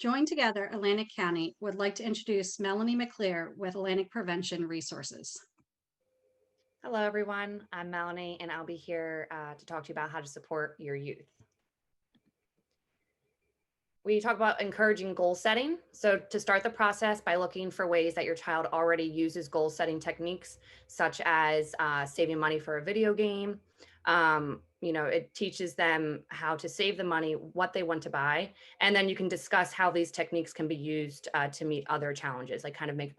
Join Together Atlantic County would like to introduce Melanie Mackleer with Atlantic Prevention Resources. Hello, everyone. I'm Melanie, and I'll be here to talk to you about how to support your youth. We talk about encouraging goal setting. So to start the process by looking for ways that your child already uses goal setting techniques, such as saving money for a video game. It teaches them how to save the money, what they want to buy, and then you can discuss how these techniques can be used to meet other challenges, like kind of make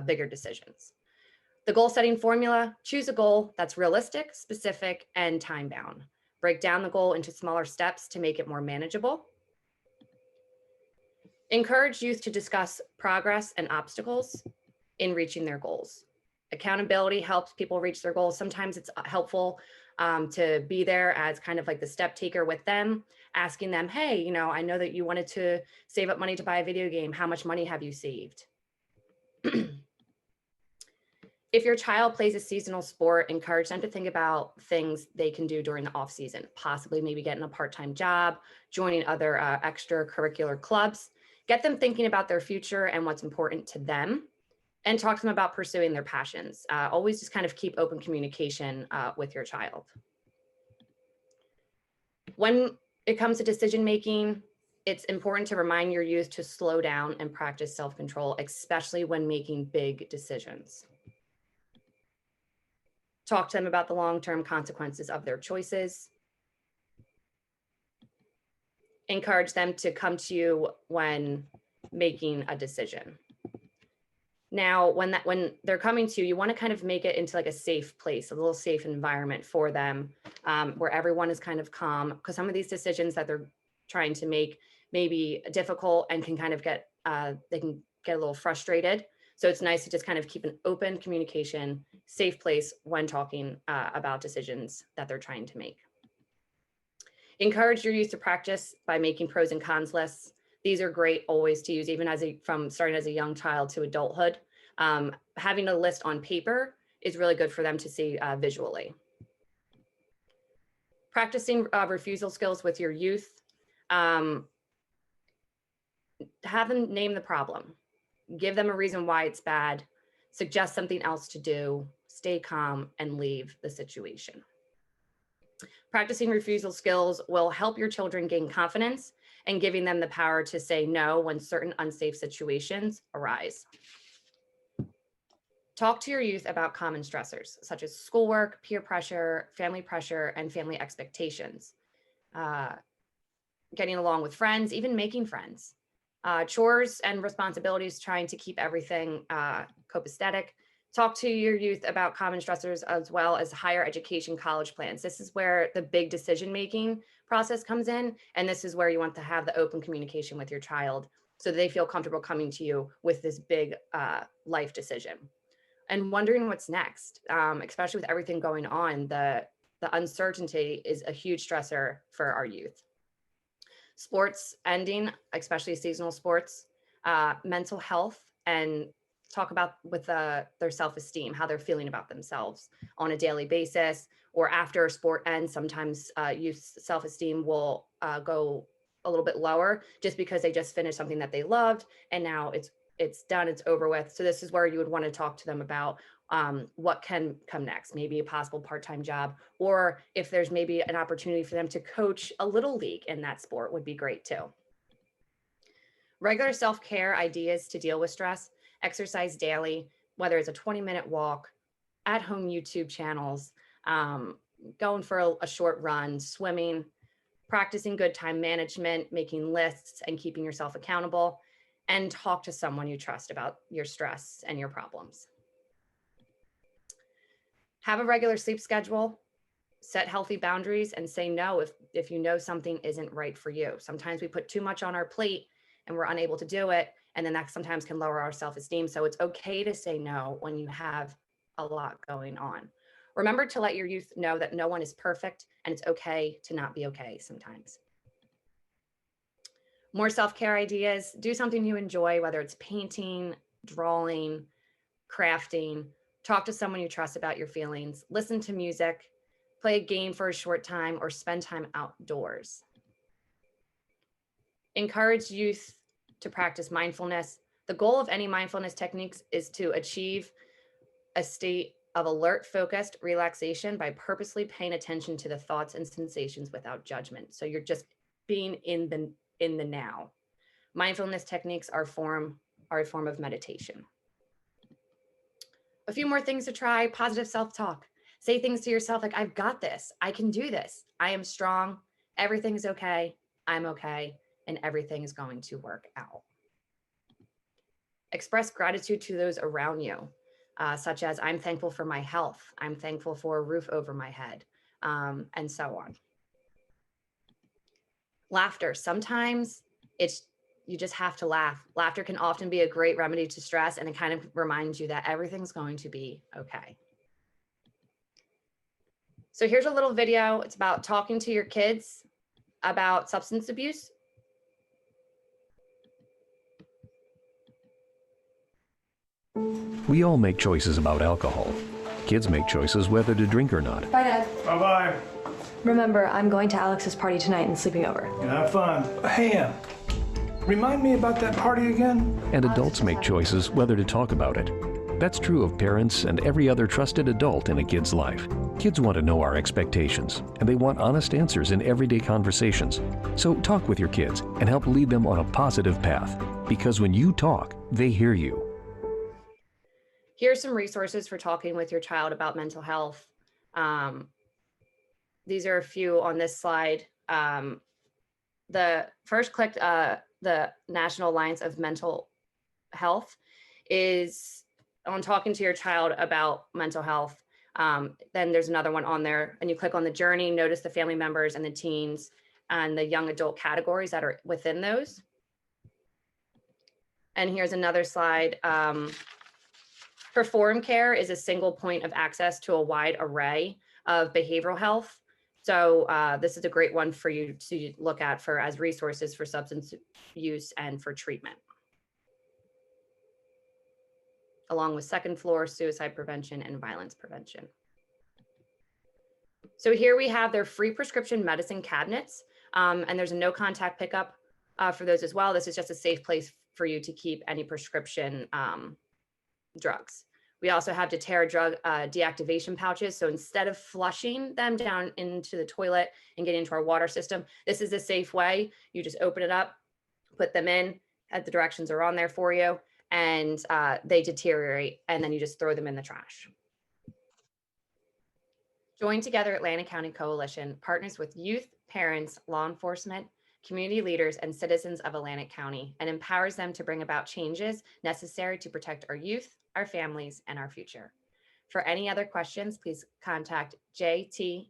bigger decisions. The goal setting formula: choose a goal that's realistic, specific, and time bound. Break down the goal into smaller steps to make it more manageable. Encourage youth to discuss progress and obstacles in reaching their goals. Accountability helps people reach their goals. Sometimes it's helpful to be there as kind of like the step taker with them, asking them, hey, I know that you wanted to save up money to buy a video game. How much money have you saved? If your child plays a seasonal sport, encourage them to think about things they can do during the off season, possibly maybe getting a part-time job, joining other extracurricular clubs. Get them thinking about their future and what's important to them, and talk to them about pursuing their passions. Always just kind of keep open communication with your child. When it comes to decision making, it's important to remind your youth to slow down and practice self-control, especially when making big decisions. Talk to them about the long-term consequences of their choices. Encourage them to come to you when making a decision. Now, when they're coming to you, you want to kind of make it into like a safe place, a little safe environment for them, where everyone is kind of calm, because some of these decisions that they're trying to make may be difficult and can kind of they can get a little frustrated. So it's nice to just kind of keep an open communication, safe place when talking about decisions that they're trying to make. Encourage your youth to practice by making pros and cons lists. These are great always to use, even from starting as a young child to adulthood. Having a list on paper is really good for them to see visually. Practicing refusal skills with your youth. Have them name the problem. Give them a reason why it's bad. Suggest something else to do. Stay calm and leave the situation. Practicing refusal skills will help your children gain confidence and giving them the power to say no when certain unsafe situations arise. Talk to your youth about common stressors, such as schoolwork, peer pressure, and family expectations. Getting along with friends, even making friends. Chores and responsibilities, trying to keep everything copacetic. Talk to your youth about common stressors as well as higher education college plans. This is where the big decision-making process comes in, and this is where you want to have the open communication with your child so that they feel comfortable coming to you with this big life decision. And wondering what's next, especially with everything going on, the uncertainty is a huge stressor for our youth. Sports ending, especially seasonal sports, mental health, and talk about with their self-esteem, how they're feeling about themselves on a daily basis, or after a sport ends. Sometimes youth self-esteem will go a little bit lower just because they just finished something that they loved and now it's done, it's over with. So this is where you would want to talk to them about what can come next, maybe a possible part-time job, or if there's maybe an opportunity for them to coach a little league in that sport would be great too. Regular self-care ideas to deal with stress: exercise daily, whether it's a 20-minute walk, at-home YouTube channels, going for a short run, swimming, practicing good time management, making lists and keeping yourself accountable, and talk to someone you trust about your stress and your problems. Have a regular sleep schedule, set healthy boundaries, and say no if you know something isn't right for you. Sometimes we put too much on our plate and we're unable to do it, and then that sometimes can lower our self-esteem. So it's okay to say no when you have a lot going on. Remember to let your youth know that no one is perfect and it's okay to not be okay sometimes. More self-care ideas: do something you enjoy, whether it's painting, drawing, crafting. Talk to someone you trust about your feelings. Listen to music, play a game for a short time, or spend time outdoors. Encourage youth to practice mindfulness. The goal of any mindfulness techniques is to achieve a state of alert, focused relaxation by purposely paying attention to the thoughts and sensations without judgment. So you're just being in the now. Mindfulness techniques are a form of meditation. A few more things to try: positive self-talk. Say things to yourself like, I've got this, I can do this, I am strong, everything's okay, I'm okay, and everything is going to work out. Express gratitude to those around you, such as, I'm thankful for my health, I'm thankful for a roof over my head, and so on. Laughter. Sometimes you just have to laugh. Laughter can often be a great remedy to stress, and it kind of reminds you that everything's going to be okay. So here's a little video. It's about talking to your kids about substance abuse. We all make choices about alcohol. Kids make choices whether to drink or not. Bye, Dad. Bye-bye. Remember, I'm going to Alex's party tonight and sleeping over. Have fun. Hey, remind me about that party again? And adults make choices whether to talk about it. That's true of parents and every other trusted adult in a kid's life. Kids want to know our expectations, and they want honest answers in everyday conversations. So talk with your kids and help lead them on a positive path. Because when you talk, they hear you. Here's some resources for talking with your child about mental health. These are a few on this slide. The first click, the National Alliance of Mental Health, is on talking to your child about mental health. Then there's another one on there, and you click on the journey, notice the family members and the teens and the young adult categories that are within those. And here's another slide. Perform Care is a single point of access to a wide array of behavioral health. So this is a great one for you to look at as resources for substance use and for treatment, along with Second Floor, suicide prevention, and violence prevention. So here we have their free prescription medicine cabinets, and there's a no contact pickup for those as well. This is just a safe place for you to keep any prescription drugs. We also have doTERRA drug deactivation pouches. So instead of flushing them down into the toilet and getting into our water system, this is a safe way. You just open it up, put them in, the directions are on there for you, and they deteriorate, and then you just throw them in the trash. Join Together Atlantic County Coalition partners with youth, parents, law enforcement, community leaders, and citizens of Atlantic County, and empowers them to bring about changes necessary to protect our youth, our families, and our future. For any other questions, please contact jtacnj.org.